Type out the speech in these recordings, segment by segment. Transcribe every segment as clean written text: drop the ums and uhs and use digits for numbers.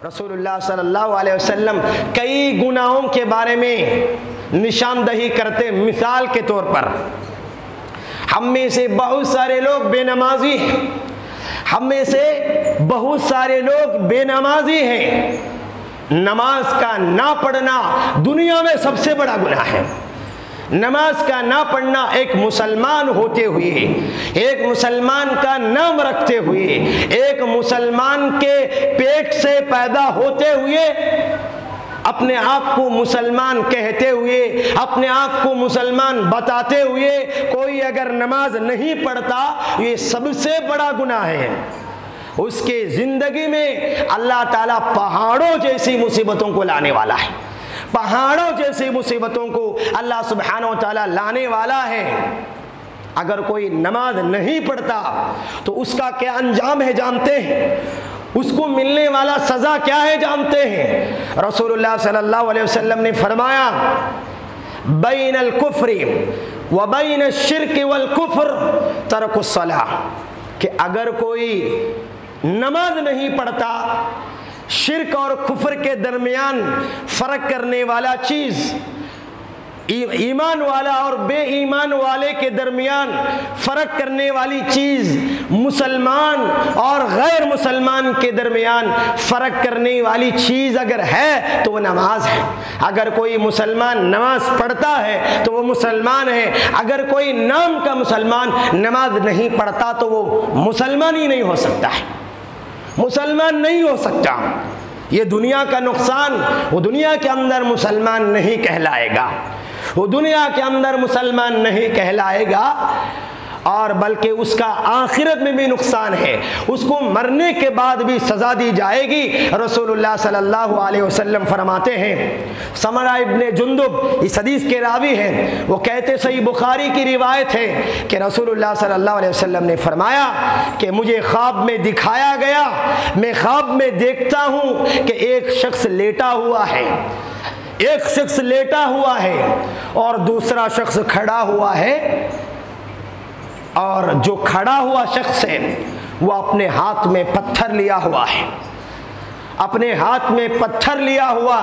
رسول اللہ صلی اللہ علیہ وسلم کئی گناہوں کے بارے میں نشاندہی کرتے. مثال کے طور پر ہم میں سے بہت سارے لوگ بے نمازی ہیں. ہم میں سے بہت سارے لوگ بے نمازی ہیں. نماز کا نہ پڑھنا دنیا میں سب سے بڑا گناہ ہے. نماز کا نہ پڑھنا ایک مسلمان ہوتے ہوئے، ایک مسلمان کا نام رکھتے ہوئے، ایک مسلمان کے پیٹ سے پیدا ہوتے ہوئے، اپنے آپ کو مسلمان کہتے ہوئے، اپنے آپ کو مسلمان بتاتے ہوئے کوئی اگر نماز نہیں پڑھتا، یہ سب سے بڑا گناہ ہے. اس کے زندگی میں اللہ تعالیٰ پہاڑوں جیسی مصیبتوں کو لانے والا ہے. پہاڑوں جیسی مصیبتوں کو اللہ سبحانہ و تعالیٰ لانے والا ہے. اگر کوئی نماز نہیں پڑھتا تو اس کا کیا انجام ہے جانتے ہیں؟ اس کو ملنے والا سزا کیا ہے جانتے ہیں؟ رسول اللہ صلی اللہ علیہ وسلم نے فرمایا بین الکفر و بین الشرک والکفر ترک الصلاۃ، کہ اگر کوئی نماز نہیں پڑھتا، شرک اور کفر کے درمیان فرق کرنے والا چیز، ایمان والا اور بے ایمان والے کے درمیان فرق کرنے والی چیز، مسلمان اور غیر مسلمان کے درمیان فرق کرنے والی چیز اگر ہے تو وہ نماز ہے. اگر کوئی مسلمان نماز پڑھتا ہے تو وہ مسلمان ہے. اگر کوئی نام کا مسلمان نماز نہیں پڑھتا تو وہ مسلمان ہی نہیں ہو سکتا ہے، مسلمان نہیں ہو سکتا. یہ دنیا کا نقصان، وہ دنیا کے اندر مسلمان نہیں کہلائے گا، وہ دنیا کے اندر مسلمان نہیں کہلائے گا، اور بلکہ اس کا آخرت میں بھی نقصان ہے. اس کو مرنے کے بعد بھی سزا دی جائے گی. رسول اللہ صلی اللہ علیہ وسلم فرماتے ہیں، سمرہ ابن جندب اس حدیث کے راوی ہیں، وہ کہتے، صحیح بخاری کی روایت ہے کہ رسول اللہ صلی اللہ علیہ وسلم نے فرمایا کہ مجھے خواب میں دکھایا گیا، میں خواب میں دیکھتا ہوں کہ ایک شخص لیٹا ہوا ہے، ایک شخص لیٹا ہوا ہے اور دوسرا شخص کھڑا ہوا ہے، اور جو کھڑا ہوا شخص ہے وہ اپنے ہاتھ میں پتھر لیا ہوا ہے، اپنے ہاتھ میں پتھر لیا ہوا،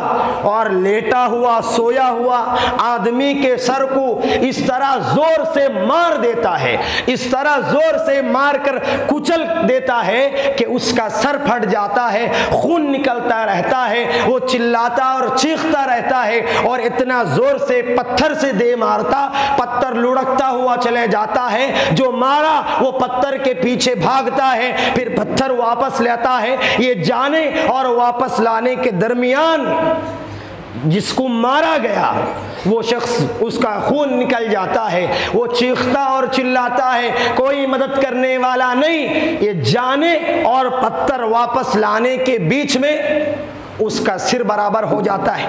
اور لیٹا ہوا سویا ہوا آدمی کے سر کو اس طرح زور سے مار دیتا ہے، اس طرح زور سے مار کر کچل دیتا ہے کہ اس کا سر پھٹ جاتا ہے، خون نکلتا رہتا ہے، وہ چلاتا اور چیختا رہتا ہے، اور اتنا زور سے پتھر سے دے مارتا، پتھر لڑکتا ہوا چلے جاتا ہے. جو مارا وہ پتھر کے پیچھے بھاگتا ہے، پھر پتھر واپس لیتا ہے. یہ جانے اور واپس لانے کے درمیان جس کو مارا گیا وہ شخص، اس کا خون نکل جاتا ہے، وہ چیختا اور چلاتا ہے، کوئی مدد کرنے والا نہیں. یہ جانے اور پتھر واپس لانے کے بیچ میں اس کا سر برابر ہو جاتا ہے،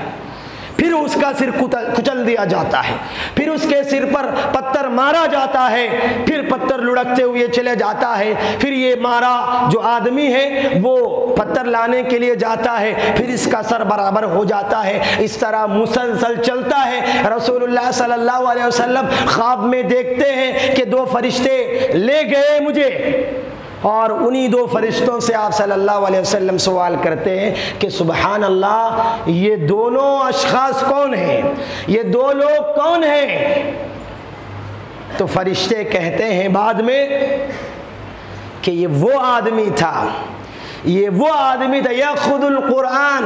پھر اس کا سر کچل دیا جاتا ہے، پھر اس کے سر پر پتھر مارا جاتا ہے، پھر پتھر لڑکتے ہوئے چلے جاتا ہے، پھر یہ مارا جو آدمی ہے وہ پتھر لانے کے لیے جاتا ہے، پھر اس کا سر برابر ہو جاتا ہے. اس طرح مسلسل چلتا ہے. رسول اللہ صلی اللہ علیہ وسلم خواب میں دیکھتے ہیں کہ دو فرشتے لے گئے مجھے، اور انہی دو فرشتوں سے آپ صلی اللہ علیہ وسلم سوال کرتے ہیں کہ سبحان اللہ، یہ دونوں اشخاص کون ہیں؟ یہ دو لوگ کون ہیں؟ تو فرشتے کہتے ہیں بعد میں کہ یہ وہ آدمی تھا، یہ وہ آدمی تھا یاخذ القرآن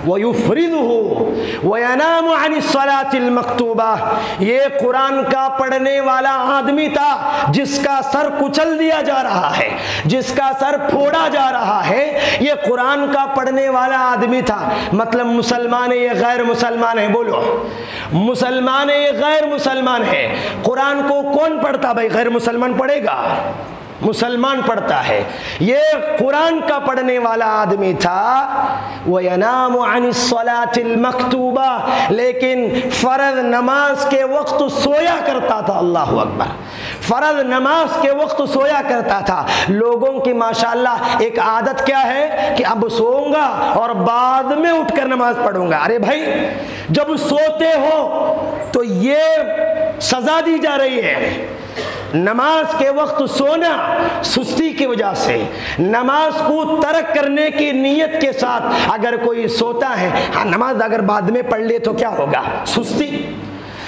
ویفرضہ وینام عن الصلاۃ المکتوبہ. یہ قرآن کا پڑھنے والا آدمی تھا جس کا سر کچل دیا جا رہا ہے، جس کا سر پھوڑا جا رہا ہے. یہ قرآن کا پڑھنے والا آدمی تھا. مطلب مسلمان ہے یہ غیر مسلمان ہے؟ بولو، مسلمان ہے یہ غیر مسلمان ہے. قرآن کو کون پڑھتا بھائی؟ غیر مسلمان پڑھے گا؟ مسلمان پڑھتا ہے. یہ قرآن کا پڑھنے والا آدمی تھا. وَيَنَامُ عَنِ الصَّلَاةِ الْمَكْتُوبَةِ، لیکن فرض نماز کے وقت سویا کرتا تھا. اللہ اکبر، فرض نماز کے وقت سویا کرتا تھا. لوگوں کی ماشاءاللہ ایک عادت کیا ہے کہ اب سوؤں گا اور بعد میں اٹھ کر نماز پڑھوں گا. ارے بھائی، جب سوتے ہو تو یہ سزا دی جا رہی ہے. نماز کے وقت سونا سستی کی وجہ سے، نماز کو ترک کرنے کی نیت کے ساتھ اگر کوئی سوتا ہے، ہاں نماز اگر بعد میں پڑھ لے تو کیا ہوگا؟ سستی۔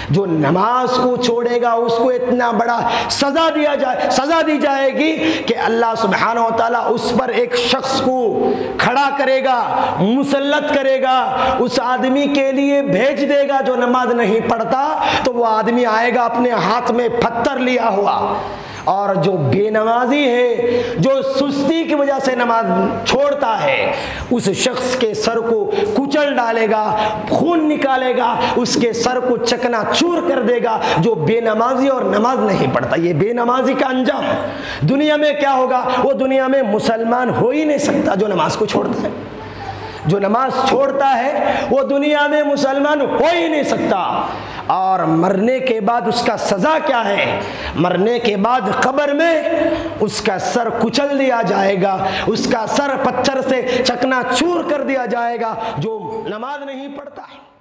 جو نماز کو چھوڑے گا اس کو اتنا بڑا سزا دی جائے گی کہ اللہ سبحانہ و تعالیٰ اس پر ایک شخص کو کھڑا کرے گا، مسلط کرے گا، اس آدمی کے لیے بھیج دے گا جو نماز نہیں پڑھتا، تو وہ آدمی آئے گا اپنے ہاتھ میں پتھر لیا ہوا، اور جو بے نمازی ہے، جو سستی کی وجہ سے نماز چھوڑتا ہے، اس شخص کے سر کو کچل ڈالے گا، خون نکالے گا، اس کے سر کو چکنا چور کر دے گا، جو بے نمازی اور نماز نہیں پڑھتا۔ یہ بے نمازی کا انجام دنیا میں کیا ہوگا؟ وہ دنیا میں مسلمان ہو ہی نہیں سکتا جو نماز کو چھوڑتا ہے۔ جو نماز چھوڑتا ہے وہ دنیا میں مسلمان ہو ہی نہیں سکتا۔ اور مرنے کے بعد اس کا سزا کیا ہے؟ مرنے کے بعد قبر میں اس کا سر کچل دیا جائے گا، اس کا سر پتھر سے چکنا چور کر دیا جائے گا جو نماز نہیں پڑھتا ہے۔